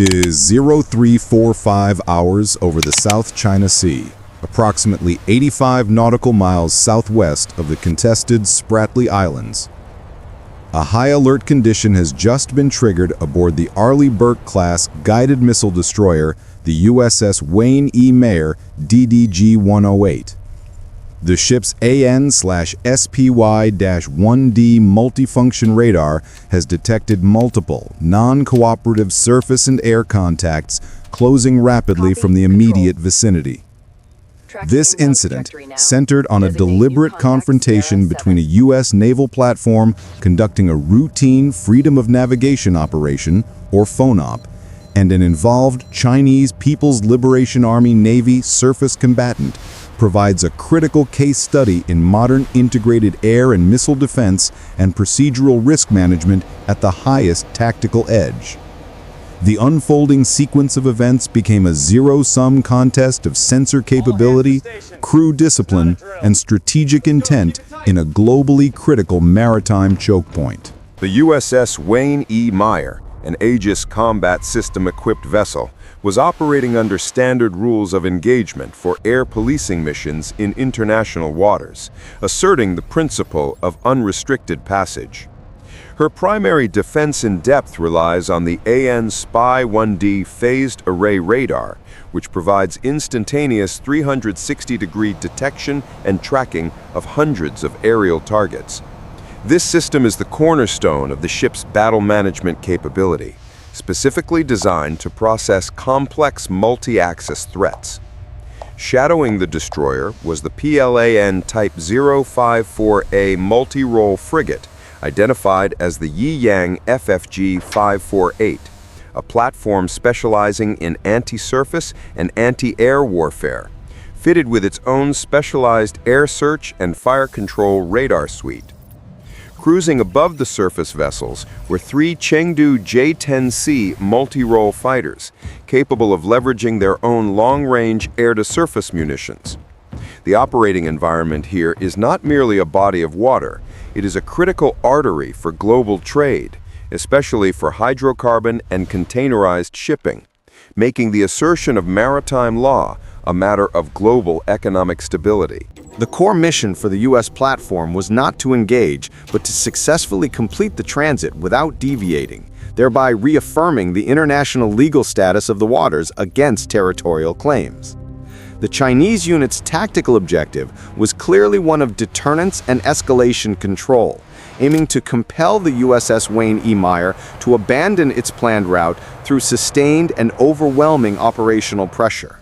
Is 0345 hours over the South China Sea, approximately 85 nautical miles southwest of the contested Spratly Islands. A high alert condition has just been triggered aboard the Arleigh Burke-class guided missile destroyer, the USS Wayne E. Mayer DDG-108. The ship's AN/SPY-1D multifunction radar has detected multiple non-cooperative surface and air contacts closing rapidly from the immediate vicinity. This incident centered on a deliberate confrontation between a U.S. naval platform conducting a routine Freedom of Navigation operation, or FONOP, and an involved Chinese People's Liberation Army Navy surface combatant, provides a critical case study in modern integrated air and missile defense and procedural risk management at the highest tactical edge. The unfolding sequence of events became a zero-sum contest of sensor capability, crew discipline, and strategic intent in a globally critical maritime choke point. The USS Wayne E. Mayer, an Aegis combat system-equipped vessel, was operating under standard rules of engagement for air policing missions in international waters, asserting the principle of unrestricted passage. Her primary defense in depth relies on the AN/SPY-1D phased array radar, which provides instantaneous 360-degree detection and tracking of hundreds of aerial targets. This system is the cornerstone of the ship's battle management capability, specifically designed to process complex multi-axis threats. Shadowing the destroyer was the PLAN Type 054A multi-role frigate, identified as the Yiyang FFG 548, a platform specializing in anti-surface and anti-air warfare, fitted with its own specialized air search and fire control radar suite. Cruising above the surface vessels were three Chengdu J-10C multi-role fighters, capable of leveraging their own long-range air-to-surface munitions. The operating environment here is not merely a body of water, it is a critical artery for global trade, especially for hydrocarbon and containerized shipping, making the assertion of maritime law a matter of global economic stability. The core mission for the U.S. platform was not to engage, but to successfully complete the transit without deviating, thereby reaffirming the international legal status of the waters against territorial claims. The Chinese unit's tactical objective was clearly one of deterrence and escalation control, aiming to compel the USS Wayne E. Mayer to abandon its planned route through sustained and overwhelming operational pressure.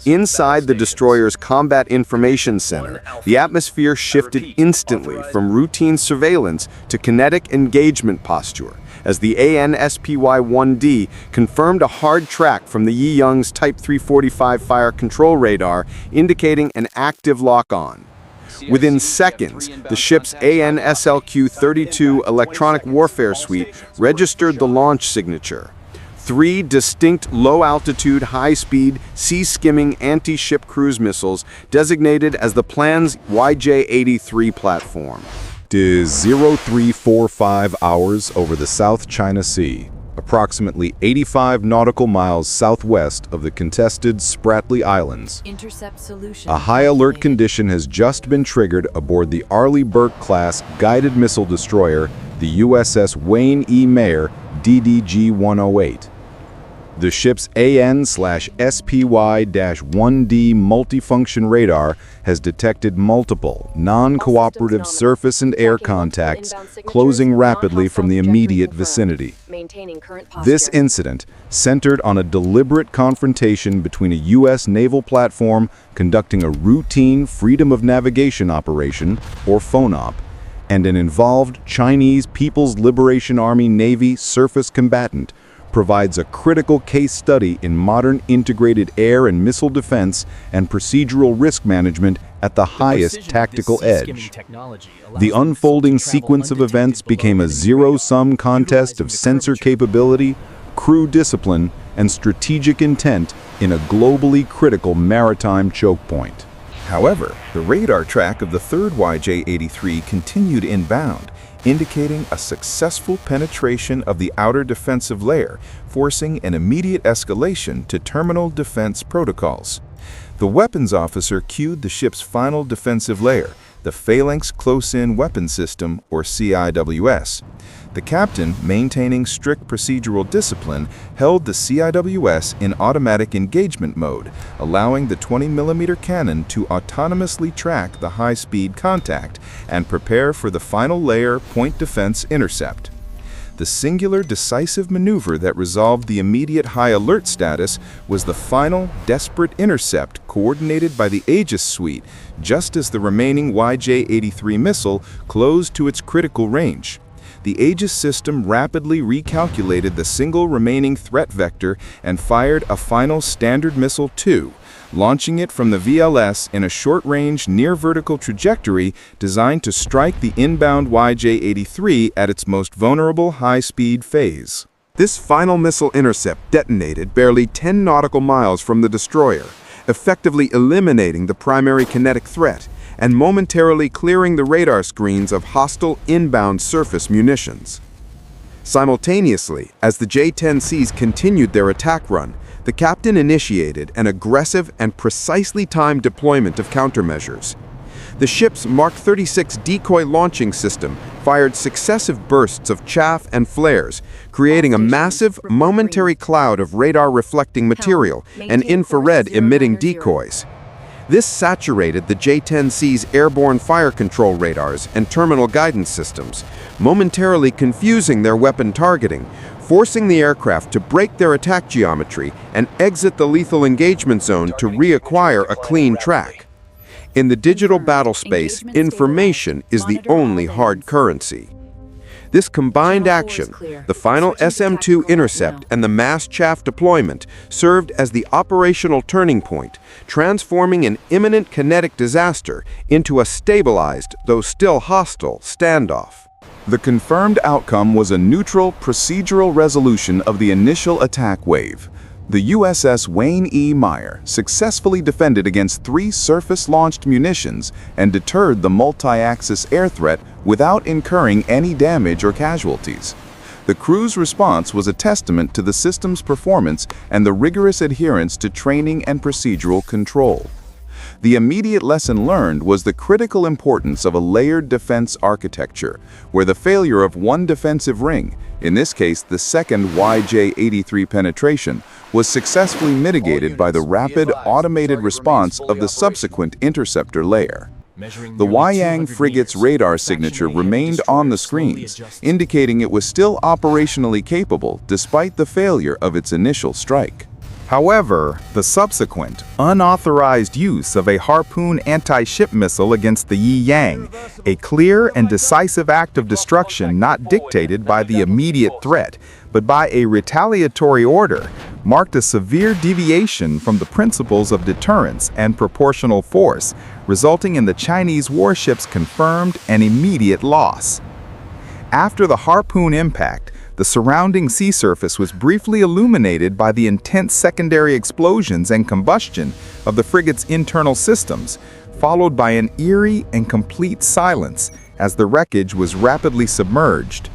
Inside the destroyer's Combat Information Center, the atmosphere shifted instantly from routine surveillance to kinetic engagement posture, as the AN/SPY-1D confirmed a hard track from the Yiyang's Type 345 fire control radar, indicating an active lock-on. Within seconds, the ship's AN/SLQ-32 electronic warfare suite registered the launch signature. Three distinct low-altitude, high-speed, sea-skimming anti-ship cruise missiles designated as the plan's YJ-83 platform. Is 0345 hours over the South China Sea, approximately 85 nautical miles southwest of the contested Spratly Islands. Intercept solution. A high alert condition has just been triggered aboard the Arleigh Burke-class guided missile destroyer, the USS Wayne E. Mayer DDG-108. The ship's AN/SPY-1D multifunction radar has detected multiple non-cooperative surface and air contacts closing rapidly from the immediate vicinity. This incident centered on a deliberate confrontation between a U.S. naval platform conducting a routine Freedom of Navigation operation, or FONOP, and an involved Chinese People's Liberation Army Navy surface combatant, provides a critical case study in modern integrated air and missile defense and procedural risk management at the highest tactical edge. The unfolding sequence of events became a zero-sum contest of sensor capability, crew discipline, and strategic intent in a globally critical maritime choke point. However, the radar track of the third YJ-83 continued inbound, indicating a successful penetration of the outer defensive layer, forcing an immediate escalation to terminal defense protocols. The weapons officer cued the ship's final defensive layer, the Phalanx Close-In Weapon System, or CIWS. The captain, maintaining strict procedural discipline, held the CIWS in automatic engagement mode, allowing the 20mm cannon to autonomously track the high-speed contact and prepare for the final layer point defense intercept. The singular decisive maneuver that resolved the immediate high alert status was the final desperate intercept coordinated by the Aegis suite, just as the remaining YJ-83 missile closed to its critical range. The Aegis system rapidly recalculated the single remaining threat vector and fired a final Standard Missile 2, launching it from the VLS in a short-range, near-vertical trajectory designed to strike the inbound YJ-83 at its most vulnerable high-speed phase. This final missile intercept detonated barely 10 nautical miles from the destroyer, effectively eliminating the primary kinetic threat and momentarily clearing the radar screens of hostile inbound surface munitions. Simultaneously, as the J-10Cs continued their attack run, the captain initiated an aggressive and precisely timed deployment of countermeasures. The ship's Mark 36 decoy launching system fired successive bursts of chaff and flares, creating a massive, momentary cloud of radar-reflecting material and infrared-emitting decoys. This saturated the J-10C's airborne fire control radars and terminal guidance systems, momentarily confusing their weapon targeting, forcing the aircraft to break their attack geometry and exit the lethal engagement zone to reacquire a clean track. In the digital battle space, information is the only hard currency. This combined action, the final SM-2 intercept and the mass chaff deployment, served as the operational turning point, transforming an imminent kinetic disaster into a stabilized, though still hostile, standoff. The confirmed outcome was a neutral, procedural resolution of the initial attack wave. The USS Wayne E. Meyer successfully defended against 3 surface-launched munitions and deterred the multi-axis air threat without incurring any damage or casualties. The crew's response was a testament to the system's performance and the rigorous adherence to training and procedural control. The immediate lesson learned was the critical importance of a layered defense architecture, where the failure of one defensive ring, in this case the second YJ-83 penetration, was successfully mitigated by the rapid, automated response of the subsequent interceptor layer. The Wyang frigate's radar signature remained on the screens, indicating it was still operationally capable despite the failure of its initial strike. However, the subsequent, unauthorized use of a Harpoon anti-ship missile against the Yi Yang, a clear and decisive act of destruction not dictated by the immediate threat, but by a retaliatory order, marked a severe deviation from the principles of deterrence and proportional force, resulting in the Chinese warship's confirmed and immediate loss. After the Harpoon impact, the surrounding sea surface was briefly illuminated by the intense secondary explosions and combustion of the frigate's internal systems, followed by an eerie and complete silence as the wreckage was rapidly submerged.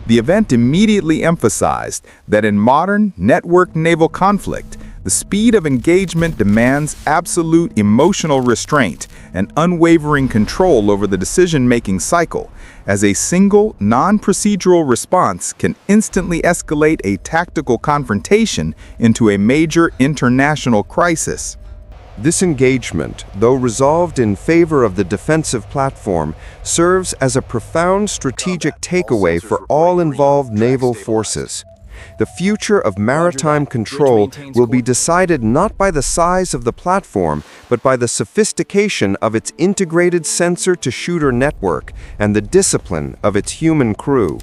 The event immediately emphasized that in modern, networked naval conflict, the speed of engagement demands absolute emotional restraint and unwavering control over the decision-making cycle, as a single, non-procedural response can instantly escalate a tactical confrontation into a major international crisis. This engagement, though resolved in favor of the defensive platform, serves as a profound strategic takeaway for all involved naval forces. The future of maritime control will be decided not by the size of the platform, but by the sophistication of its integrated sensor-to-shooter network and the discipline of its human crew.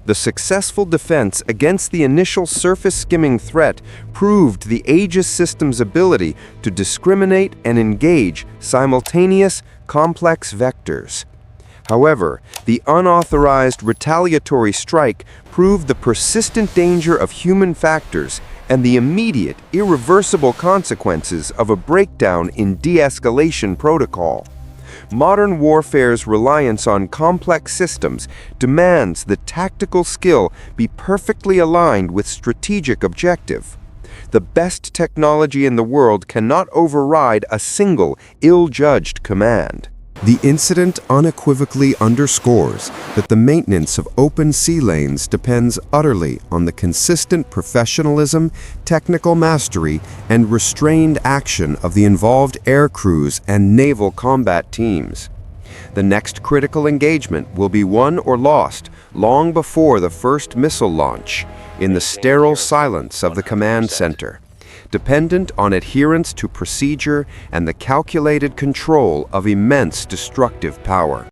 The successful defense against the initial surface-skimming threat proved the Aegis system's ability to discriminate and engage simultaneous, complex vectors. However, the unauthorized retaliatory strike proved the persistent danger of human factors and the immediate, irreversible consequences of a breakdown in de-escalation protocol. Modern warfare's reliance on complex systems demands that tactical skill be perfectly aligned with strategic objective. The best technology in the world cannot override a single, ill-judged command. The incident unequivocally underscores that the maintenance of open sea lanes depends utterly on the consistent professionalism, technical mastery, and restrained action of the involved air crews and naval combat teams. The next critical engagement will be won or lost long before the first missile launch, in the sterile silence of the command center, dependent on adherence to procedure and the calculated control of immense destructive power.